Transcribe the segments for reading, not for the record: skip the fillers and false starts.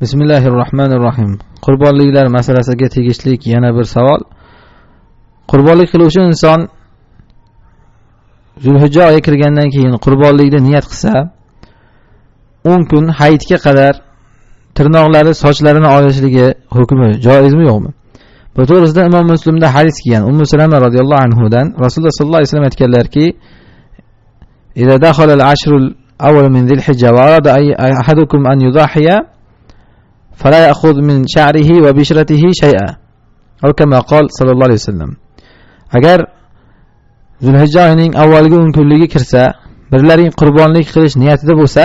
Bismillahirrohmanirrohim. Qurbonliklar masalasiga tegishli yana bir savol. Qurbonlik qiluvchi inson Zulhijja oyi kirgandan keyin qurbonlikda niyat qilsa, 10 kun hayitga qadar tirnoqlari, sochlarini olishligi hukmi joizmi yo'qmi? Bu to'g'risida Imom Muslimda hadis kelgan. Ummu Salama radhiyallohu anhudan Rasululloh sallallohu alayhi vasallam aytganlarki: "İza dakhala al-ashrul awwal min Zulhijja wa arada ahadukum an yudahiya fala ya'khudh min sha'rihi wa bishratihi shay'a." Aw kama qala sallallohu alayhi vasallam. Agar Zulhijja oyining avvalgi 10 kunligi kirsa, birlaring qurbonlik qilish niyatida bo'lsa,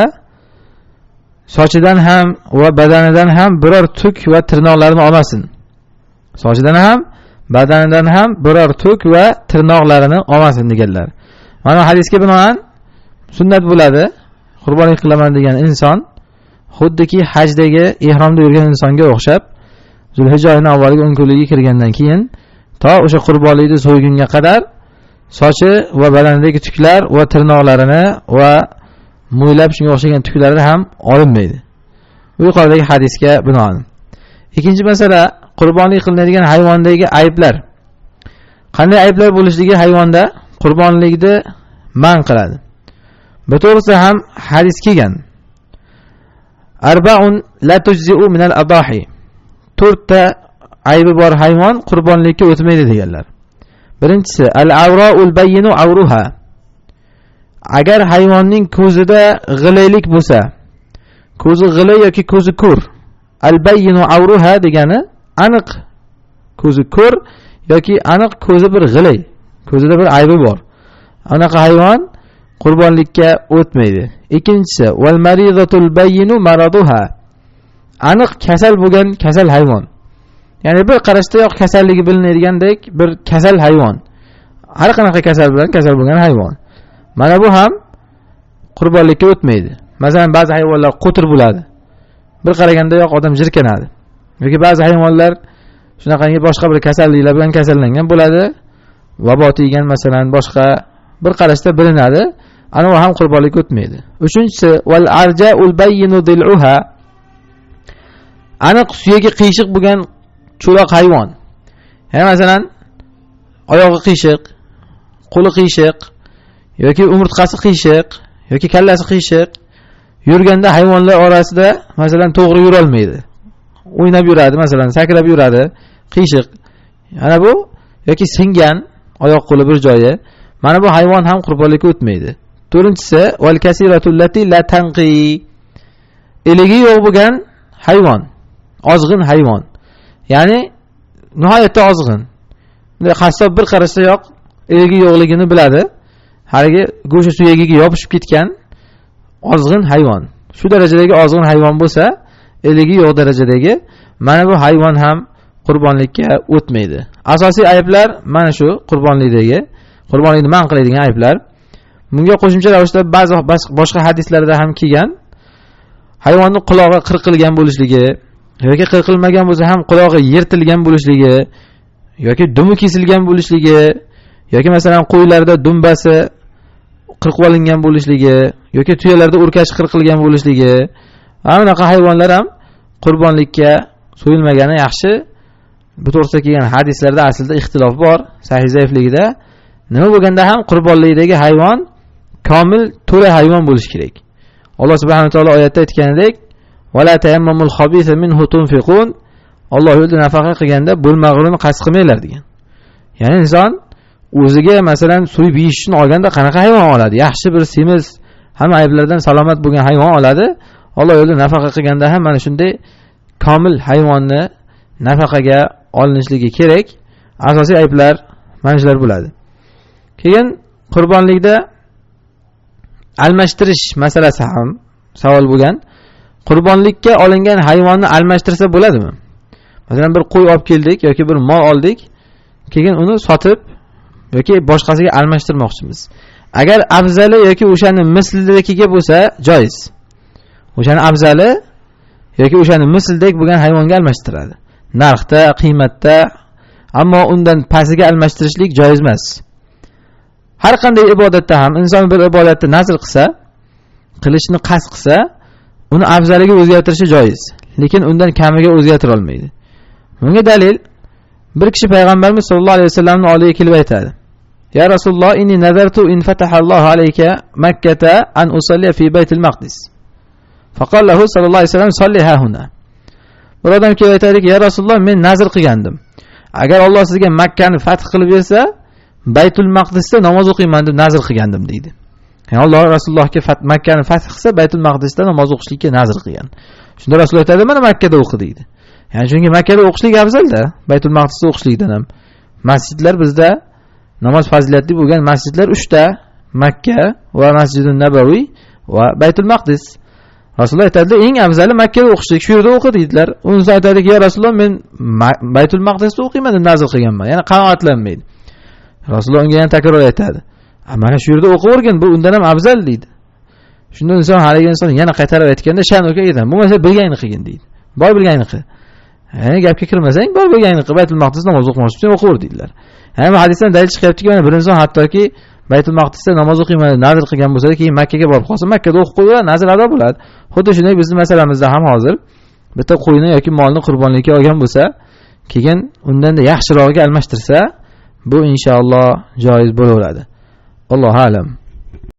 sochidan ham va badanidan ham biror tuk va tirnoqlarini olmasin. Sochidan ham, badanidan ham biror tuk va tirnoqlarini olmasin deganlar. Mana hadisga binoan sunnat bo'ladi. Qurbonlik qilaman degan inson xuddiki hajdagi ihromda yurgan insonga o'xshab, Zulhijja oyining avvalgi 10 kunligi kirgandan keyin to o'sha qurbonlikni so'ygunga qadar sochi va badanidagi tuklar va tirnoqlarini va mo'ylab shunga o'xshagan tuklari ham olinmaydi. Bu yuqoridagi hadisga binoan. Ikkinchi masala, qurbonlik qilinadigan hayvondagi ayblar. Qanday ayblar bo'lishligi hayvonda qurbonlikni man qiladi. Bu to'g'risida ham hadis kelgan. Arba'un la tujzi'u min al-adahi. 4 ta aybi bor hayvon qurbonlikka o'tmaydi deganlar. Birinchisi, al-awra'ul bayyinu awruha. Agar hayvonning ko'zida g'ilaylik bo'lsa, ko'zi g'ilay yoki ko'zi ko'r, al-bayyinu awruha degani aniq ko'zi ko'r yoki aniq ko'zi bir g'ilay, ko'zida bir aybi bor. Anaqa hayvon qurbonlikka o'tmaydi. Ikkinchisi, wal maridatul bayyinu maraduha. Aniq kasal bo'lgan kasal hayvon. Ya'ni bir qarashdayoq kasalligi bilinadiganidek bir kasal hayvon. Har qanaqa kasal bilan kasal bo'lgan hayvon. Mana bu ham qurbonlikka o'tmaydi. Masalan, ba'zi hayvonlar qo'tir bo'ladi. Bir qaragandayoq odam jirkanadi. Yoki ba'zi hayvonlar shunaqangi boshqa bir kasalliklar bilan kasallangan bo'ladi. Vabo tegan masalan boshqa bir qarashda bilinadi. Ana u ham qurbonlikka o'tmaydi. Uchinchisi, wal arja'ul bayyinu dil'uha. Aniq suyagi qiyshiq bo'lgan cho'loq hayvon. Ya'ni masalan oyog'i qiyshiq, qo'li qiyshiq yoki umurtqasi qiyshiq yoki kallasi qiyshiq yurganda hayvonlar orasida masalan to'g'ri yura olmaydi. O'ynab yuradi, masalan sakrab yuradi, qiyshiq. Ana bu yoki singan oyoq qo'li bir joyi. Mana bu hayvon ham qurbonlikka o'tmaydi. To'rtinchisi, wal kasiratul lati la tanqi. Eligi yo'q bo'lgan hayvon, ozg'in hayvon. Ya'ni nihoyatda ozg'in. Qassob bir qarashdayoq eligi yo'qligini biladi. Haligi go'sht suyagiga yopishib ketgan ozg'in hayvon. Shu darajadagi ozg'in hayvon bo'lsa, eligi yo'q darajadagi, mana bu hayvon ham qurbonlikka o'tmaydi. Asosiy ayblar mana shu qurbonlikdagi, qurbonlikni man qiladigan ayblar. Bunga qo'shimcha ravishda ba'zi boshqa hadislarda ham kelgan. Hayvonning qulog'i qirqilgan bo'lishligi yoki qirqilmagan bo'lsa ham qulog'i yirtilgan bo'lishligi yoki dumi kesilgan bo'lishligi yoki masalan qo'ylarda dumbasi qirqib olingan bo'lishligi yoki tuyalarda o'rkashi qirqilgan bo'lishligi. Anaqa hayvonlar ham qurbonlikka so'yilmagani yaxshi. Bu to'g'risida kelgan hadislarda aslida ixtilof bor, sahih zaifligida. Nima bo'lganda ham qurbonlikdagi hayvon komil to'la hayvon bo'lishi kerak. Alloh subhanahu va taolo oyatda aytganidek, "Va la tayammamul khabisa minhu tunfiqun." Alloh yo'lida nafaqa qilganda bo'lmag'urini qasd qilmanglar degan. Ya'ni inson o'ziga masalan so'yib yeyish uchun olganda qanaqa hayvon oladi? Yaxshi bir semiz, hamma ayblardan salomat bo'lgan hayvon oladi. Alloh yo'lida nafaqa qilganda ham mana shunday komil hayvonni nafaqaga olinishligi kerak. Asosiy ayblar mana shular bo'ladi. Keyin qurbonlikda almashtirish masalasi ham savol bo'lgan. Qurbonlikka olingan hayvonni almashtirsa bo'ladimi? Masalan bir qo'y olib keldik yoki bir mol oldik, keyin uni sotib yoki boshqasiga almashtirmoqchimiz. Agar afzali yoki o'shani mislidagiga bo'lsa joiz. O'shani afzali yoki o'shani misldek bo'lgan hayvonga almashtiradi. Narxda, qiymatda, ammo undan pastiga almashtirishlik joiz emas. Har qanday ibodatda ham inson bir ibodatni nazr qilsa, qilishni qasd qilsa, uni afzaliga o'zgartirishi joiz. lekin undan kamiga o'zgartira olmaydi. Bunga dalil bir kishi payg'ambarimiz sollallohu alayhi vasallamning oldiga kelib aytadi: "Ya Rasululloh, inni nazartu in fatahallohu alayka Makkata an usalli fi Baytil Maqdis." Faqala lahu sollallohu alayhi vasallam: "Salli ha huna." Bir odam kelib aytadiki: "Ya Rasululloh, men nazr qilgandim. Agar Alloh sizga Makkani fath qilib bersa, Baytul Maqdisda namoz o'qiyman deb nazr qilgandim" deydi. Ya'ni Alloh Rasulullohga Makkani fath qilsa, Baytul Maqdisda namoz o'qishlikka nazr qilgan. Shunda Rasululloh aytadi: "Mana Makkada o'qi" deydi. Ya'ni chunki Makkada o'qishlik afzalda, Baytul Maqdisda o'qishlikdan ham. Masjidlar bizda namoz fazilatli bo'lgan masjidlar 3 ta: Makka va Masjidun Nabaviy va Baytul Maqdis. Rasululloh aytadi: "Eng afzali Makkada o'qishlik, shu yerda o'qi" deydilar. Unisi aytadiki: "Ya Rasululloh, men Baytul Maqdisda o'qiyman deb nazr qilganman." Ya'ni qanoatlanmaydi. Rasululloh unga yana takror aytadi: "Mana shu yerda o'qivergin, bu undan ham afzal" deydi. Shunda inson haligi inson yana qaytarib aytganda, "Shan o'ka edim. Bo'lmasa bilganini qilgin" deydi. Boy bilganini qil. Ya'ni gapga kirmasang, boy bilganini qil. Baytul Maqdis namoz o'qimoqchi, o'qiver deydilar. Ya'ni bu hadisdan dalil chiqyaptiki, mana bir inson hattoki Baytul Maqdisda namoz o'qiyman deb nazr qilgan bo'lsa, keyin Makkaga borib qolsa, Makkada o'qib qo'ysa, nazr ado bo'ladi. Xuddi shunday bizning masalamizda ham hozir bitta qo'yni yoki molni qurbonlikka olgan bo'lsa, keyin undan-da yaxshirog'iga almashtirsa, bu inshaalloh joiz bo'laveradi. Allohu a'lam.